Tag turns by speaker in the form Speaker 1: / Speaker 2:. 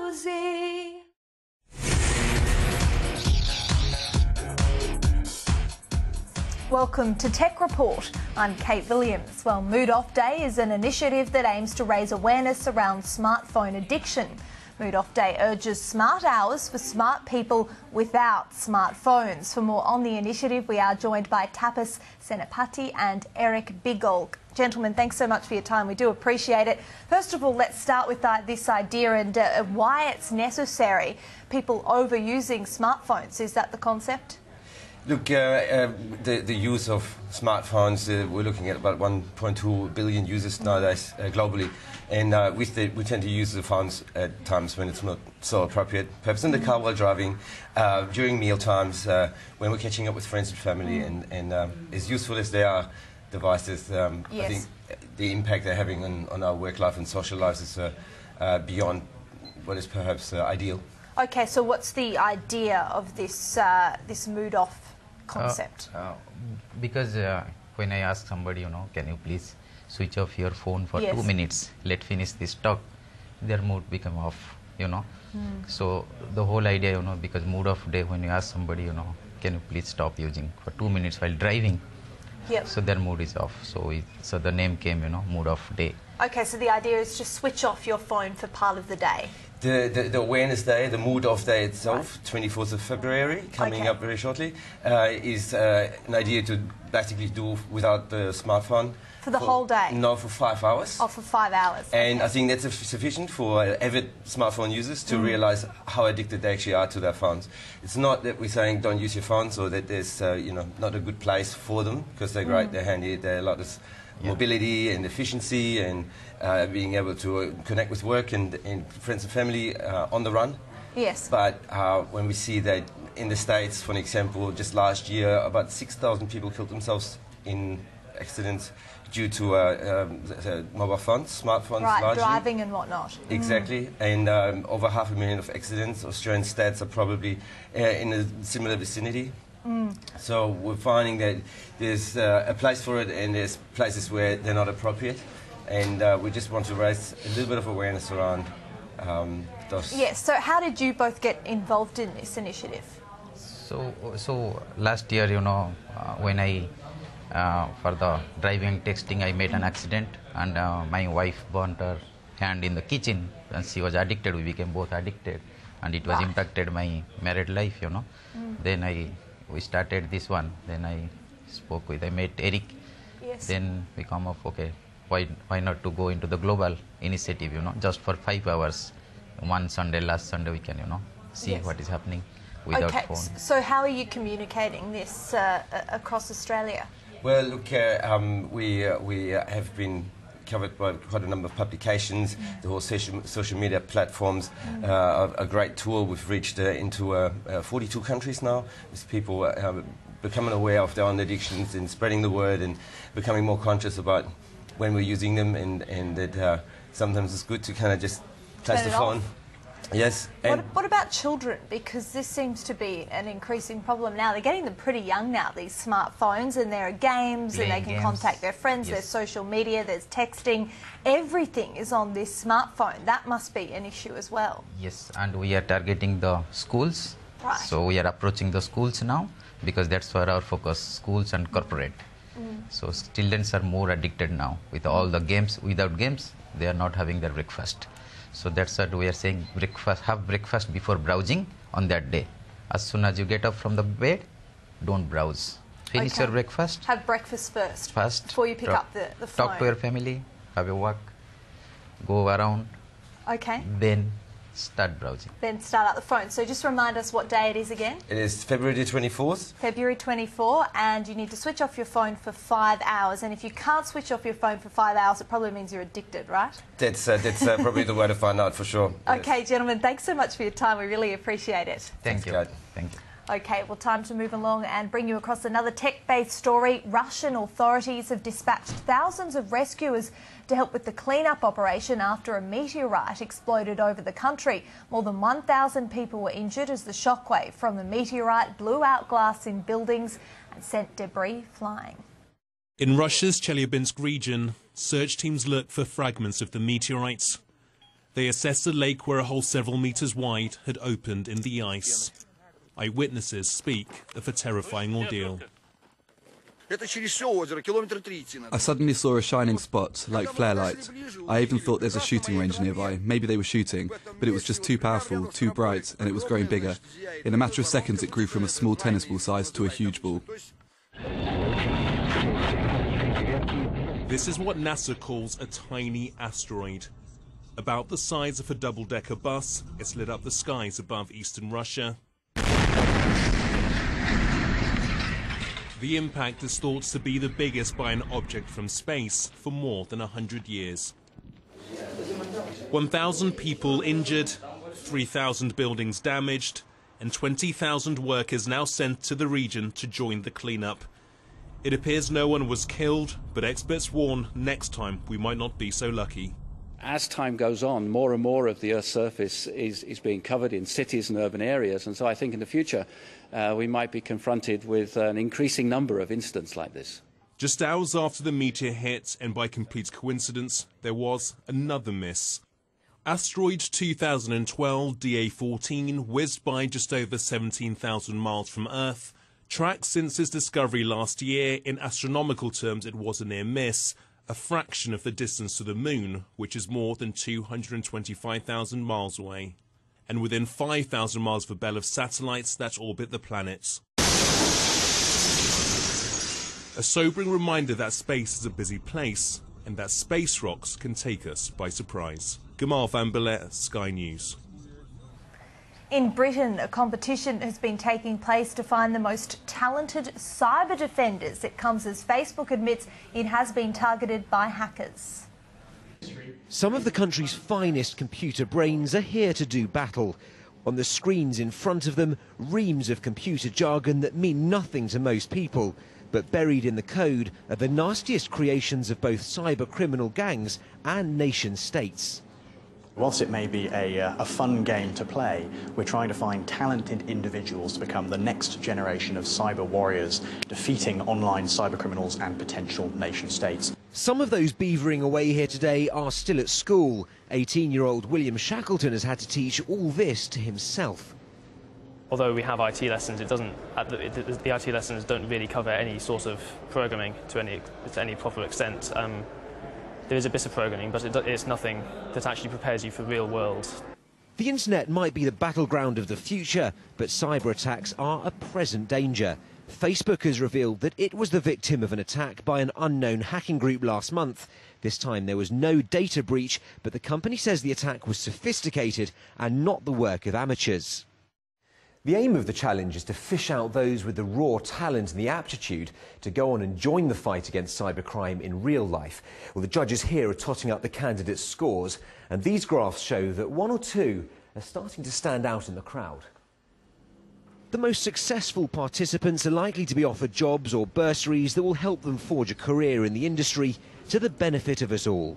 Speaker 1: Rosie. Welcome to Tech Report. I'm Kate Williams. Well, Moodoff Day is an initiative that aims to raise awareness around smartphone addiction. Moodoff Day urges smart hours for smart people without smartphones. For more on the initiative, we are joined by Tapas Senapati and Eric Bigolg. Gentlemen, thanks so much for your time. We do appreciate it. First of all, let's start with this idea and why it's necessary. People overusing smartphones, is that the concept?
Speaker 2: Look, the use of smartphones, we're looking at about 1.2 billion users nowadays globally. And we tend to use the phones at times when it's not so appropriate, perhaps in the car while driving, during meal times, when we're catching up with friends and family. And as useful as they are, devices, I think the impact they're having on our work life and social lives is beyond what is perhaps ideal.
Speaker 1: Okay, so what's the idea of this this Moodoff concept?
Speaker 3: Because when I ask somebody, can you please switch off your phone for 2 minutes, let's finish this talk, their mood become off, So the whole idea, because Moodoff Day, when you ask somebody, can you please stop using for 2 minutes while driving, so their mood is off. So the name came, Moodoff Day.
Speaker 1: Okay, so the idea is to switch off your phone for part of the day.
Speaker 2: The Awareness Day, the Moodoff Day itself, 24th of February, coming up very shortly, is an idea to basically do without the smartphone.
Speaker 1: For the whole day?
Speaker 2: No, for 5 hours.
Speaker 1: Oh, for 5 hours.
Speaker 2: And I think that's sufficient for avid smartphone users to realise how addicted they actually are to their phones. It's not that we're saying don't use your phones or that there's not a good place for them, because they're great, they're handy, they're a lot of mobility and efficiency and being able to connect with work and friends and family on the run.
Speaker 1: Yes.
Speaker 2: But when we see that in the States, for example, just last year, about 6,000 people killed themselves in accidents due to mobile phones, smartphones largely.
Speaker 1: Driving and whatnot.
Speaker 2: Exactly. And over 500,000 of accidents. Australian stats are probably in a similar vicinity. So we're finding that there's a place for it and there's places where they're not appropriate, and we just want to raise a little bit of awareness around those.
Speaker 1: Yes, so how did you both get involved in this initiative?
Speaker 3: So last year, when I, for the driving and texting, I made an accident, and my wife burnt her hand in the kitchen and she was addicted. We became both addicted, and it was impacted my married life, Then we started this one. Then I met Eric.
Speaker 1: Yes.
Speaker 3: Then we come up, okay, why not to go into the global initiative, just for 5 hours. One Sunday, last Sunday, we can, see what is happening without phone.
Speaker 1: So how are you communicating this across Australia?
Speaker 2: Well, look, we have been covered by quite a number of publications. The whole social media platforms are a great tool. We've reached into 42 countries now, with people becoming aware of their own addictions and spreading the word and becoming more conscious about when we're using them, and that sometimes it's good to kind of just place the phone. Yes.
Speaker 1: What about children? Because this seems to be an increasing problem now. They're getting them pretty young now, these smartphones, and there are games and they can contact their friends, there's social media, there's texting. Everything is on this smartphone. That must be an issue as well.
Speaker 3: Yes, and we are targeting the schools.
Speaker 1: Right.
Speaker 3: So we are approaching the schools now, because that's where our focus, schools and corporate. So children are more addicted now with all the games. Without games, they are not having their breakfast. So that's what we are saying, have breakfast before browsing on that day. As soon as you get up from the bed, don't browse. Finish your breakfast.
Speaker 1: Have breakfast first. Before you pick up the phone.
Speaker 3: Talk to your family, have a walk, go around.
Speaker 1: Okay.
Speaker 3: Then start browsing.
Speaker 1: Then start up the phone. So just remind us what day it is again.
Speaker 2: It is February 24th.
Speaker 1: February 24, and you need to switch off your phone for 5 hours. And if you can't switch off your phone for 5 hours, it probably means you're addicted, right?
Speaker 2: That's probably the way to find out for sure.
Speaker 1: Okay, gentlemen, thanks so much for your time. We really appreciate it.
Speaker 3: Thank you. Thank you.
Speaker 1: Okay, well, time to move along and bring you across another tech-based story. Russian authorities have dispatched thousands of rescuers to help with the clean-up operation after a meteorite exploded over the country. More than 1,000 people were injured as the shockwave from the meteorite blew out glass in buildings and sent debris flying.
Speaker 4: In Russia's Chelyabinsk region, search teams look for fragments of the meteorites. They assessed a lake where a hole several meters wide had opened in the ice. Eyewitnesses speak of a terrifying ordeal.
Speaker 5: I suddenly saw a shining spot, like flare light. I even thought there's a shooting range nearby. Maybe they were shooting, but it was just too powerful, too bright, and it was growing bigger. In a matter of seconds, it grew from a small tennis ball size to a huge ball.
Speaker 4: This is what NASA calls a tiny asteroid. About the size of a double-decker bus, it's lit up the skies above eastern Russia. The impact is thought to be the biggest by an object from space for more than 100 years. 1,000 people injured, 3,000 buildings damaged, and 20,000 workers now sent to the region to join the cleanup. It appears no one was killed, but experts warn next time we might not be so lucky.
Speaker 6: As time goes on, more and more of the Earth's surface is being covered in cities and urban areas, and so I think in the future we might be confronted with an increasing number of incidents like this.
Speaker 4: Just hours after the meteor hit, and by complete coincidence, there was another miss. Asteroid 2012 DA14 whizzed by just over 17,000 miles from Earth. Tracked since its discovery last year, in astronomical terms it was a near miss, a fraction of the distance to the Moon, which is more than 225,000 miles away, and within 5,000 miles of a bell of satellites that orbit the planet. A sobering reminder that space is a busy place, and that space rocks can take us by surprise. Gamal van Bellet, Sky News.
Speaker 1: In Britain, a competition has been taking place to find the most talented cyber defenders. It comes as Facebook admits it has been targeted by hackers.
Speaker 7: Some of the country's finest computer brains are here to do battle. On the screens in front of them, reams of computer jargon that mean nothing to most people. But buried in the code are the nastiest creations of both cyber criminal gangs and nation states.
Speaker 8: Whilst it may be a fun game to play, we're trying to find talented individuals to become the next generation of cyber warriors, defeating online cyber criminals and potential nation states.
Speaker 7: Some of those beavering away here today are still at school. 18-year-old William Shackleton has had to teach all this to himself.
Speaker 9: Although we have IT lessons, the IT lessons don't really cover any sort of programming to any proper extent. There is a bit of programming, but it's nothing that actually prepares you for the real world.
Speaker 7: The internet might be the battleground of the future, but cyber attacks are a present danger. Facebook has revealed that it was the victim of an attack by an unknown hacking group last month. This time there was no data breach, but the company says the attack was sophisticated and not the work of amateurs.
Speaker 10: The aim of the challenge is to fish out those with the raw talent and the aptitude to go on and join the fight against cybercrime in real life. Well, the judges here are totting up the candidates' scores, and these graphs show that one or two are starting to stand out in the crowd.
Speaker 7: The most successful participants are likely to be offered jobs or bursaries that will help them forge a career in the industry to the benefit of us all.